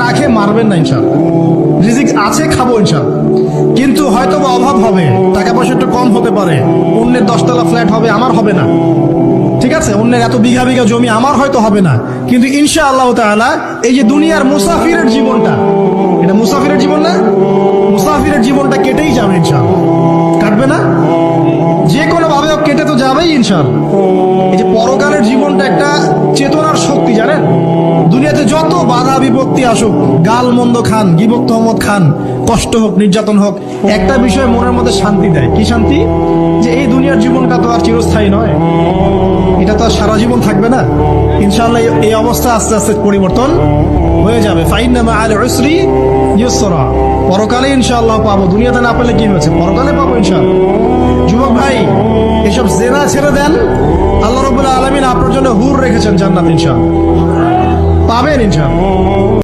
না খেয়ে মারবেন না ইনশাআল্লাহ। রিজিক আছে, খাবো ইনশাআল্লাহ, কিন্তু হয়তো বা অভাব হবে, টাকা পয়সা একটু কম হতে পারে, অন্যের 10 তলা ফ্ল্যাট হবে, আমার হবে না, ঠিক আছে, অন্যের এত বিঘা বিঘা জমি আমার হয়তো হবে না, কিন্তু ইনশাআল্লাহ তাআলা এই যে দুনিয়ার মুসাফিরের জীবনটা, এটা মুসাফিরের জীবন না, মুসাফিরের জীবনটা কেটেই যাবে ইনশাআল্লাহ। কাটবে না? যে কোনো ভাবে কেটে তো যাবেই ইনশাআল্লাহ। এই যে পরকালের জীবনটা একটা চেতনার শক্তি, জানেন, দুনিয়াতে যত বাধা বিপত্তি আসুক, গাল মন্দ খান, গীবত তহমত খান, কষ্ট হোক, নির্যাতন হোক, একটা বিষয় মনের মধ্যে শান্তি দেয়। কি শান্তি? যে এই দুনিয়ার জীবনটা তো আর চিরস্থায়ী নয়, এটা তো আর সারা জীবন থাকবে না। ইনশাআল্লাহ এই অবস্থা আস্তে আস্তে পরিবর্তন হয়ে যাবে। ফাইন্না মাআল উসরি ইউসরা, পরকালে ইনশাআল্লাহ পাবো, দুনিয়াতে না পেলে কি হয়েছে, পরকালে পাবো ইনশাআল্লাহ। যুবক ভাই, এসব জেনা ছেড়ে দেন, আল্লাহ রাব্বুল আলামিন আপনার জন্য হুর রেখেছেন জান্নাত, ইনশাআল্লাহ পাবেন ইনশাআল্লাহ।